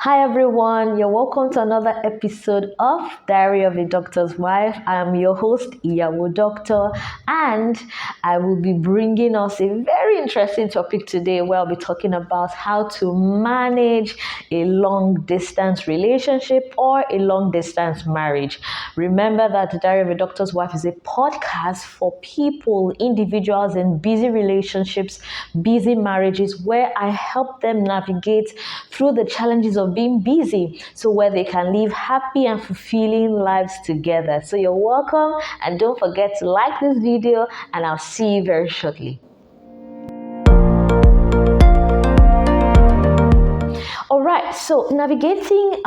Hi everyone, you're welcome to another episode of Diary of a Doctor's Wife. I am your host, Iyawo Doctor, and I will be bringing us a very interesting topic today where I'll be talking about how to manage a long distance relationship or a long distance marriage. Remember that the Diary of a Doctor's Wife is a podcast for people, individuals in busy relationships, busy marriages, where I help them navigate through the challenges of being busy so where they can live happy and fulfilling lives together. So you're welcome, and don't forget to like this video, and I'll see you very shortly. All right, so navigating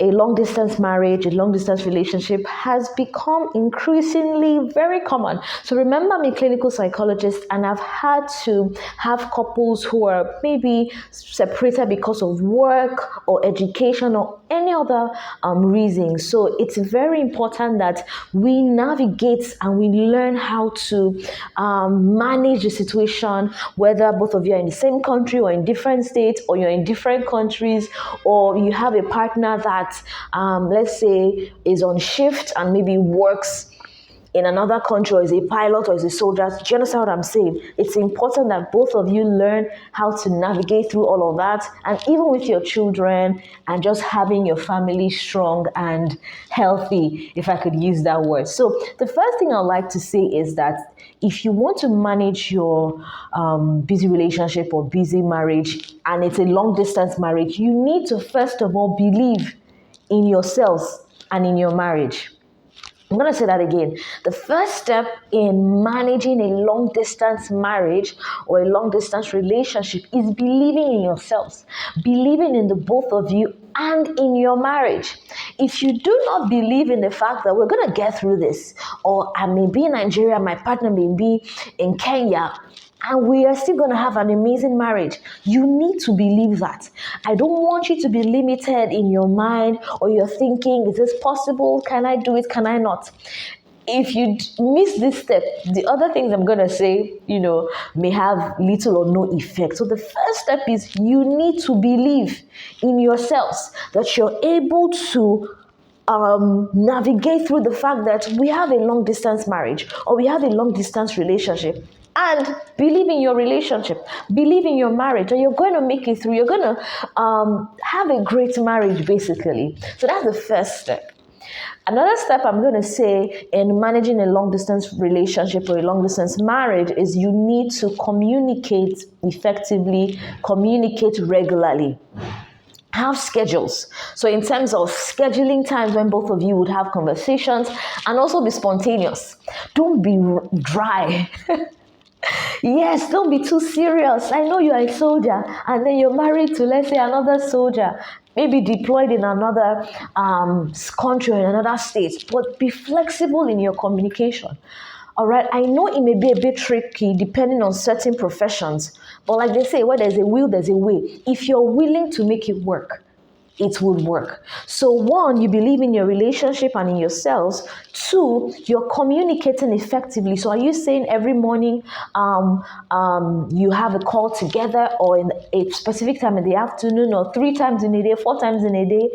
a long distance marriage, a long distance relationship has become increasingly very common. So remember, I'm a clinical psychologist, and I've had to have couples who are maybe separated because of work or education or any other reason. So it's very important that we navigate and we learn how to manage the situation, whether both of you are in the same country or in different states, or you're in different countries, or you have a partner that, let's say, is on shift and maybe works in another country, or is a pilot, or is a soldier. Do you understand what I'm saying? It's important that both of you learn how to navigate through all of that, and even with your children, and just having your family strong and healthy, if I could use that word. So the first thing I'd like to say is that if you want to manage your busy relationship or busy marriage, and it's a long distance marriage, you need to first of all believe in yourselves and in your marriage. I'm going to say that again. The first step in managing a long distance marriage or a long distance relationship is believing in yourselves, believing in the both of you and in your marriage. If you do not believe in the fact that we're going to get through this, or I may be in Nigeria, my partner may be in Kenya, and we are still going to have an amazing marriage, you need to believe that. I don't want you to be limited in your mind, or you're thinking, is this possible? Can I do it? Can I not? If you miss this step, the other things I'm going to say, may have little or no effect. So the first step is you need to believe in yourselves that you're able to navigate through the fact that we have a long distance marriage or we have a long distance relationship. And believe in your relationship, believe in your marriage, and you're going to make it through. You're going to have a great marriage, basically. So that's the first step. Another step I'm going to say in managing a long distance relationship or a long distance marriage is you need to communicate effectively, communicate regularly. Have schedules. So in terms of scheduling times when both of you would have conversations, and also be spontaneous. Don't be dry. Yes, don't be too serious. I know you're a soldier, and then you're married to, let's say, another soldier, maybe deployed in another country or in another state, but be flexible in your communication. All right, I know it may be a bit tricky depending on certain professions, but like they say, where there's a will, there's a way. If you're willing to make it work, it would work. So one, you believe in your relationship and in yourselves. Two, you're communicating effectively. So are you saying every morning you have a call together, or in a specific time in the afternoon, or 3 times in a day, 4 times in a day?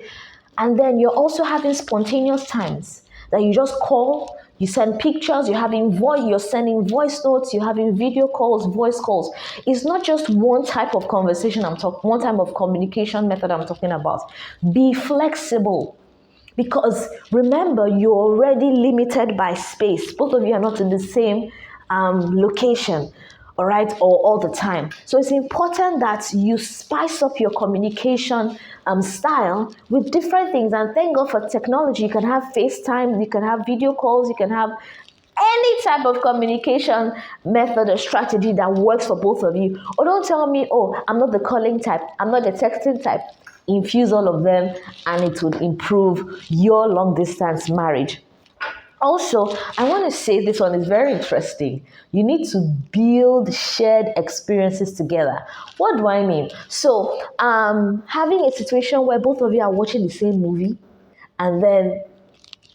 And then you're also having spontaneous times that you just call, you send pictures, you're sending voice notes, you're having video calls, voice calls. It's not just one type of conversation one type of communication method I'm talking about. Be flexible. Because remember, you're already limited by space. Both of you are not in the same location, all right, or all the time. So it's important that you spice up your communication style with different things. And thank God for technology. You can have FaceTime, you can have video calls, you can have any type of communication method or strategy that works for both of you. Or don't tell me, oh, I'm not the calling type, I'm not the texting type. Infuse all of them, and it would improve your long distance marriage. Also, I want to say this one is very interesting. You need to build shared experiences together. What do I mean? So, having a situation where both of you are watching the same movie, and then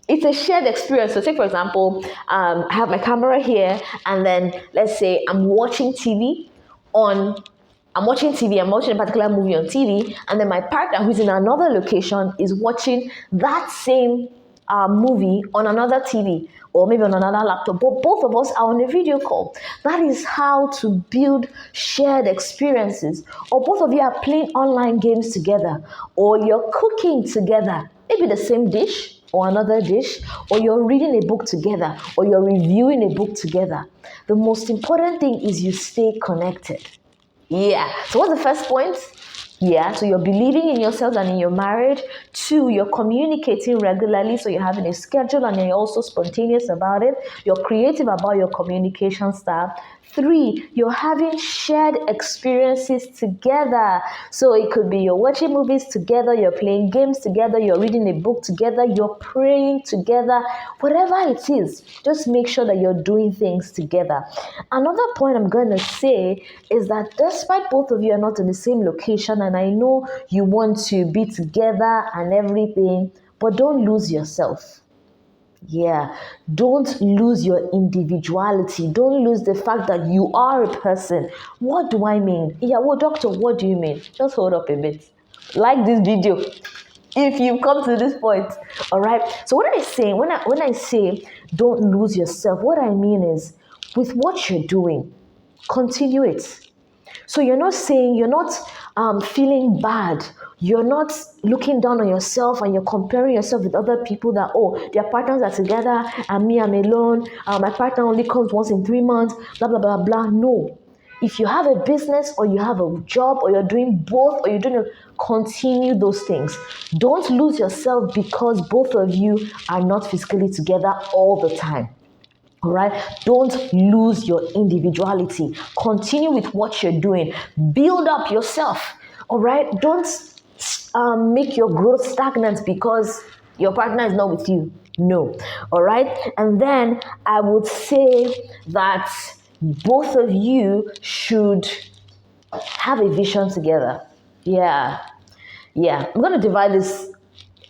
it's a shared experience. So, take for example, I have my camera here, and then let's say I'm watching TV on I'm watching TV, I'm watching a particular movie on TV, and then my partner who's in another location is watching that same movie on another TV or maybe on another laptop, but both of us are on a video call. That is how to build shared experiences. Or both of you are playing online games together, or you're cooking together, maybe the same dish or another dish, or you're reading a book together, or you're reviewing a book together. The most important thing is you stay connected. Yeah. So what's the first point? Yeah. So you're believing in yourself and in your marriage. 2, you're communicating regularly. So you're having a schedule and you're also spontaneous about it. You're creative about your communication style. 3, you're having shared experiences together. So it could be you're watching movies together, you're playing games together, you're reading a book together, you're praying together, whatever it is, just make sure that you're doing things together. Another point I'm going to say is that despite both of you are not in the same location, and I know you want to be together and everything, but don't lose yourself. Yeah, don't lose your individuality. Don't lose the fact that you are a person. What do I mean? Iyawo Doctor, what do you mean? Just hold up a bit. Like this video if you've come to this point. All right. So what I say when I say don't lose yourself, what I mean is with what you're doing, continue it. So you're not saying, you're not feeling bad. You're not looking down on yourself and you're comparing yourself with other people that, oh, their partners are together and me, I'm alone. My partner only comes once in 3 months, blah, blah, blah, blah. No. If you have a business or you have a job or you're doing both or you're doing continue those things. Don't lose yourself because both of you are not physically together all the time. All right, don't lose your individuality. Continue with what you're doing. Build up yourself. All right, don't make your growth stagnant because your partner is not with you. No. All right, and then I would say that both of you should have a vision together. Yeah. I'm going to divide this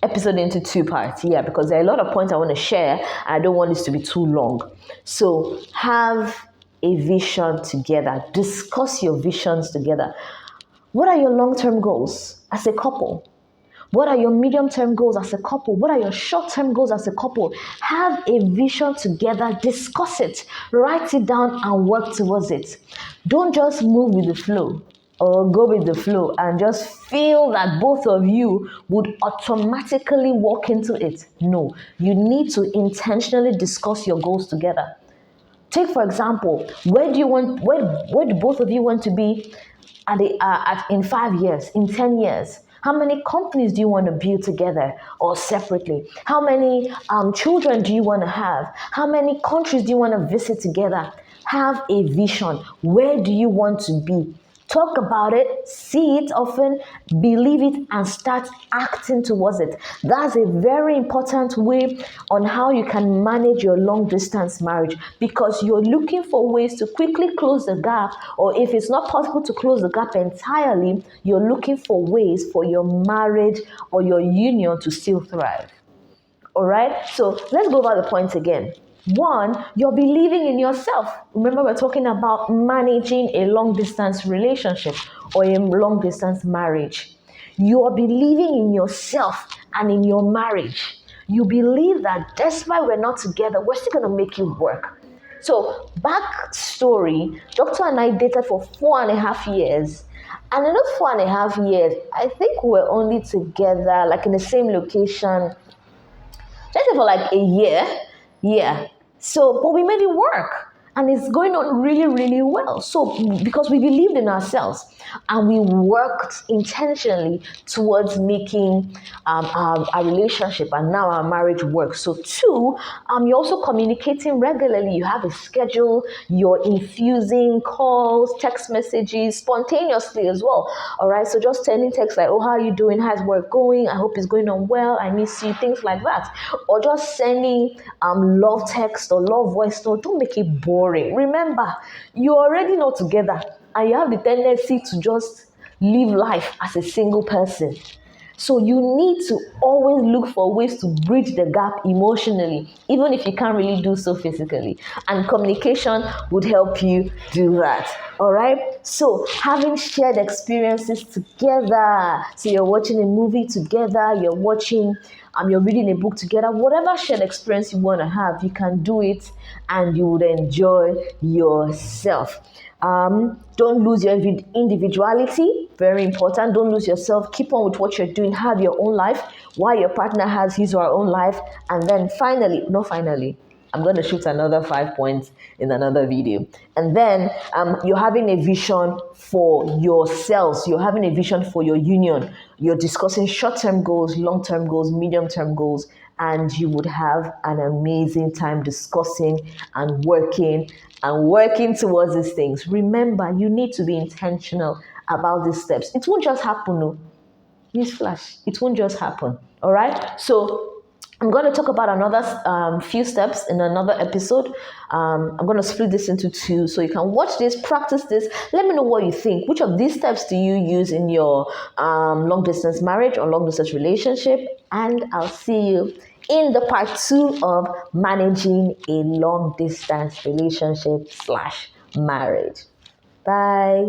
episode into 2 parts, because there are a lot of points I want to share and I don't want this to be too long. So have a vision together. Discuss your visions together. What are your long-term goals as a couple? What are your medium-term goals as a couple? What are your short-term goals as a couple? Have a vision together. Discuss it. Write it down and work towards it. Don't just move with the flow or go with the flow and just feel that both of you would automatically walk into it. No, you need to intentionally discuss your goals together. Take, for example, where do both of you want to be in 5 years, in 10 years? How many companies do you want to build together or separately? How many children do you want to have? How many countries do you want to visit together? Have a vision. Where do you want to be? Talk about it, see it often, believe it, and start acting towards it. That's a very important way on how you can manage your long distance marriage, because you're looking for ways to quickly close the gap, or if it's not possible to close the gap entirely, you're looking for ways for your marriage or your union to still thrive. All right, so let's go over the points again. 1, you're believing in yourself. Remember, we're talking about managing a long-distance relationship or a long-distance marriage. You are believing in yourself and in your marriage. You believe that despite we're not together, we're still going to make it work. So, backstory, Doctor and I dated for 4.5 years. And in those 4.5 years, I think we're only together, like in the same location, let's say for like a year. So, but we made it work. And it's going on really, really well. So, because we believed in ourselves and we worked intentionally towards making our relationship and now our marriage work. So, 2, you're also communicating regularly. You have a schedule. You're infusing calls, text messages, spontaneously as well. All right. So, just sending texts like, oh, how are you doing? How's work going? I hope it's going on well. I miss you. Things like that. Or just sending love text or love voice note. Don't make it boring. Remember, you're already not together and you have the tendency to just live life as a single person. So you need to always look for ways to bridge the gap emotionally, even if you can't really do so physically. And communication would help you do that. All right. So having shared experiences together. So you're watching a movie together, you're reading a book together, whatever shared experience you want to have, you can do it and you would enjoy yourself. Don't lose your individuality. Very important. Don't lose yourself. Keep on with what you're doing. Have your own life while your partner has his or her own life. And then finally, I'm going to shoot another 5 points in another video. And then you're having a vision for yourselves. You're having a vision for your union. You're discussing short-term goals, long-term goals, medium-term goals, and you would have an amazing time discussing and working towards these things. Remember, you need to be intentional about these steps. It won't just happen, no. Newsflash, it won't just happen. All right. So I'm going to talk about another few steps in another episode. I'm going to split this into two so you can watch this, practice this. Let me know what you think. Which of these steps do you use in your long distance marriage or long distance relationship? And I'll see you in the part 2 of managing a long distance relationship / marriage. Bye.